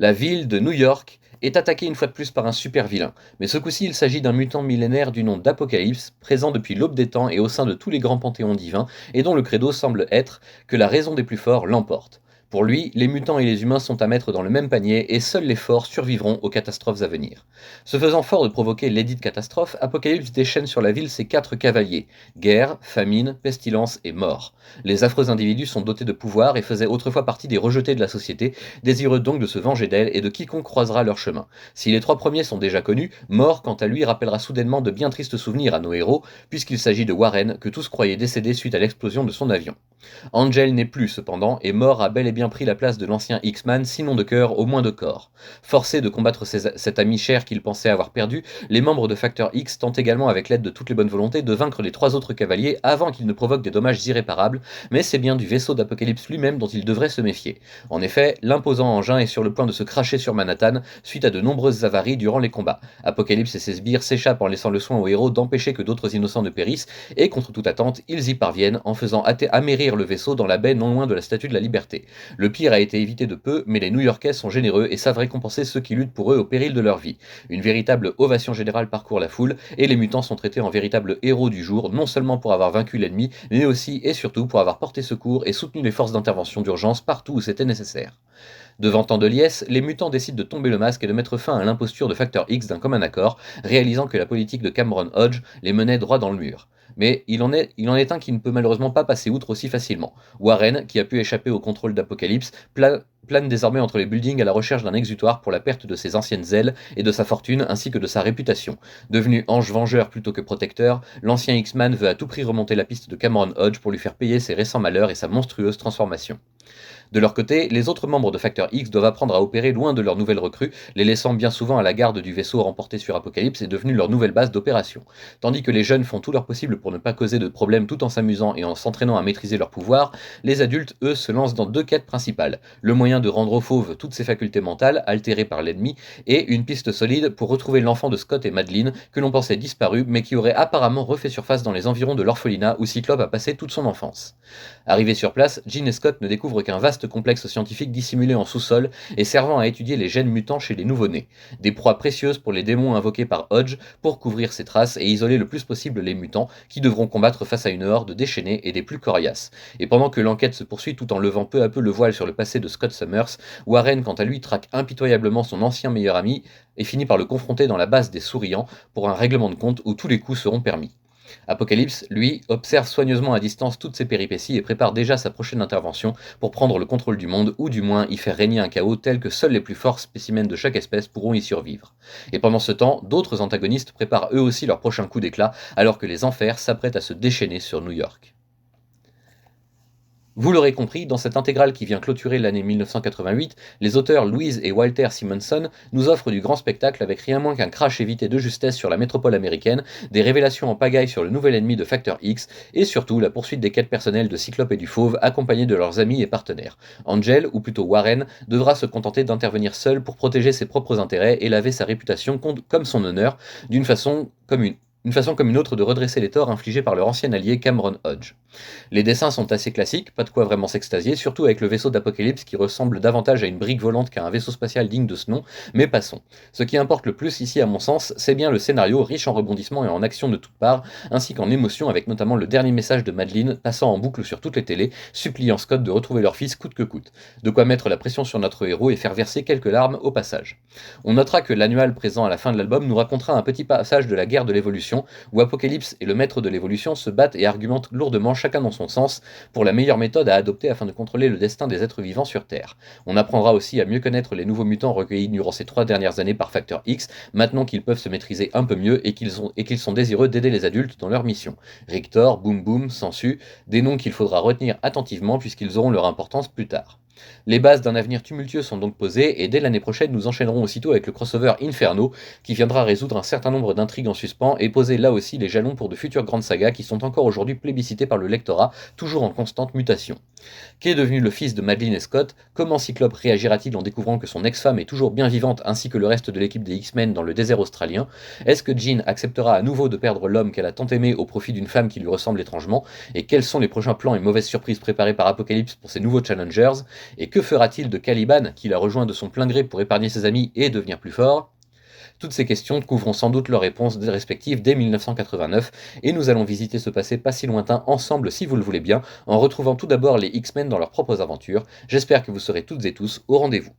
La ville de New York est attaquée une fois de plus par un super vilain, mais ce coup-ci il s'agit d'un mutant millénaire du nom d'Apocalypse, présent depuis l'aube des temps et au sein de tous les grands panthéons divins, et dont le credo semble être que la raison des plus forts l'emporte. Pour lui, les mutants et les humains sont à mettre dans le même panier et seuls les forts survivront aux catastrophes à venir. Se faisant fort de provoquer l'édite catastrophe, Apocalypse déchaîne sur la ville ses 4 cavaliers: guerre, famine, pestilence et mort. Les affreux individus sont dotés de pouvoir et faisaient autrefois partie des rejetés de la société, désireux donc de se venger d'elle et de quiconque croisera leur chemin. Si les 3 premiers sont déjà connus, Mort, quant à lui, rappellera soudainement de bien tristes souvenirs à nos héros, puisqu'il s'agit de Warren, que tous croyaient décédé suite à l'explosion de son avion. Angel n'est plus, cependant, et Mort a bel et bien pris la place de l'ancien X-Man, sinon de cœur, au moins de corps. Forcés de combattre cet ami cher qu'ils pensaient avoir perdu, les membres de Facteur X tentent également, avec l'aide de toutes les bonnes volontés, de vaincre les 3 autres cavaliers avant qu'ils ne provoquent des dommages irréparables, mais c'est bien du vaisseau d'Apocalypse lui-même dont ils devraient se méfier. En effet, l'imposant engin est sur le point de se cracher sur Manhattan suite à de nombreuses avaries durant les combats. Apocalypse et ses sbires s'échappent en laissant le soin aux héros d'empêcher que d'autres innocents ne périssent, et contre toute attente, ils y parviennent en faisant amérir le vaisseau dans la baie non loin de la Statue de la Liberté. Le pire a été évité de peu, mais les New-Yorkais sont généreux et savent récompenser ceux qui luttent pour eux au péril de leur vie. Une véritable ovation générale parcourt la foule, et les mutants sont traités en véritables héros du jour, non seulement pour avoir vaincu l'ennemi, mais aussi et surtout pour avoir porté secours et soutenu les forces d'intervention d'urgence partout où c'était nécessaire. Devant tant de liesse, les mutants décident de tomber le masque et de mettre fin à l'imposture de Facteur X d'un commun accord, réalisant que la politique de Cameron Hodge les menait droit dans le mur. Mais il en est un qui ne peut malheureusement pas passer outre aussi facilement. Warren, qui a pu échapper au contrôle d'Apocalypse, plane désormais entre les buildings à la recherche d'un exutoire pour la perte de ses anciennes ailes et de sa fortune ainsi que de sa réputation. Devenu ange vengeur plutôt que protecteur, l'ancien X-Man veut à tout prix remonter la piste de Cameron Hodge pour lui faire payer ses récents malheurs et sa monstrueuse transformation. De leur côté, les autres membres de Facteur X doivent apprendre à opérer loin de leur nouvelle recrue, les laissant bien souvent à la garde du vaisseau remporté sur Apocalypse et devenu leur nouvelle base d'opération. Tandis que les jeunes font tout leur possible pour ne pas causer de problèmes tout en s'amusant et en s'entraînant à maîtriser leur pouvoir, les adultes, eux, se lancent dans 2 quêtes principales: le moyen de rendre au fauve toutes ses facultés mentales, altérées par l'ennemi, et une piste solide pour retrouver l'enfant de Scott et Madeline, que l'on pensait disparu, mais qui aurait apparemment refait surface dans les environs de l'orphelinat où Cyclope a passé toute son enfance. Arrivés sur place, Jean et Scott ne découvrent qu'un vaste complexe scientifique dissimulé en sous-sol et servant à étudier les gènes mutants chez les nouveau-nés, des proies précieuses pour les démons invoqués par Hodge pour couvrir ses traces et isoler le plus possible les mutants qui devront combattre face à une horde déchaînée et des plus coriaces. Et pendant que l'enquête se poursuit tout en levant peu à peu le voile sur le passé de Scott Summers, Warren quant à lui traque impitoyablement son ancien meilleur ami et finit par le confronter dans la base des Souriants pour un règlement de compte où tous les coups seront permis. Apocalypse, lui, observe soigneusement à distance toutes ces péripéties et prépare déjà sa prochaine intervention pour prendre le contrôle du monde, ou du moins y faire régner un chaos tel que seuls les plus forts spécimens de chaque espèce pourront y survivre. Et pendant ce temps, d'autres antagonistes préparent eux aussi leur prochain coup d'éclat, alors que les enfers s'apprêtent à se déchaîner sur New York. Vous l'aurez compris, dans cette intégrale qui vient clôturer l'année 1988, les auteurs Louise et Walter Simonson nous offrent du grand spectacle avec rien moins qu'un crash évité de justesse sur la métropole américaine, des révélations en pagaille sur le nouvel ennemi de Facteur X, et surtout la poursuite des quêtes personnelles de Cyclope et du Fauve accompagnés de leurs amis et partenaires. Angel, ou plutôt Warren, devra se contenter d'intervenir seul pour protéger ses propres intérêts et laver sa réputation comme son honneur, d'une façon comme une autre de redresser les torts infligés par leur ancien allié Cameron Hodge. Les dessins sont assez classiques, pas de quoi vraiment s'extasier, surtout avec le vaisseau d'Apocalypse qui ressemble davantage à une brique volante qu'à un vaisseau spatial digne de ce nom, mais passons. Ce qui importe le plus ici à mon sens, c'est bien le scénario riche en rebondissements et en actions de toutes parts, ainsi qu'en émotions avec notamment le dernier message de Madeline passant en boucle sur toutes les télés, suppliant Scott de retrouver leur fils coûte que coûte. De quoi mettre la pression sur notre héros et faire verser quelques larmes au passage. On notera que l'annual présent à la fin de l'album nous racontera un petit passage de la guerre de l'évolution, où Apocalypse et le maître de l'évolution se battent et argumentent lourdement chacun dans son sens pour la meilleure méthode à adopter afin de contrôler le destin des êtres vivants sur Terre. On apprendra aussi à mieux connaître les nouveaux mutants recueillis durant ces 3 dernières années par Facteur X, maintenant qu'ils peuvent se maîtriser un peu mieux et qu'ils sont désireux d'aider les adultes dans leur mission. Rictor, Boom Boom, Sensu, des noms qu'il faudra retenir attentivement puisqu'ils auront leur importance plus tard. Les bases d'un avenir tumultueux sont donc posées, et dès l'année prochaine, nous enchaînerons aussitôt avec le crossover Inferno, qui viendra résoudre un certain nombre d'intrigues en suspens et poser là aussi les jalons pour de futures grandes sagas qui sont encore aujourd'hui plébiscitées par le lectorat, toujours en constante mutation. Qu'est devenu le fils de Madeline et Scott? Comment Cyclope réagira-t-il en découvrant que son ex-femme est toujours bien vivante ainsi que le reste de l'équipe des X-Men dans le désert australien? Est-ce que Jean acceptera à nouveau de perdre l'homme qu'elle a tant aimé au profit d'une femme qui lui ressemble étrangement? Et quels sont les prochains plans et mauvaises surprises préparés par Apocalypse pour ses nouveaux Challengers? Et que fera-t-il de Caliban, qui l'a rejoint de son plein gré pour épargner ses amis et devenir plus fort? Toutes ces questions trouveront sans doute leurs réponses respectives dès 1989, et nous allons visiter ce passé pas si lointain ensemble si vous le voulez bien, en retrouvant tout d'abord les X-Men dans leurs propres aventures. J'espère que vous serez toutes et tous au rendez-vous.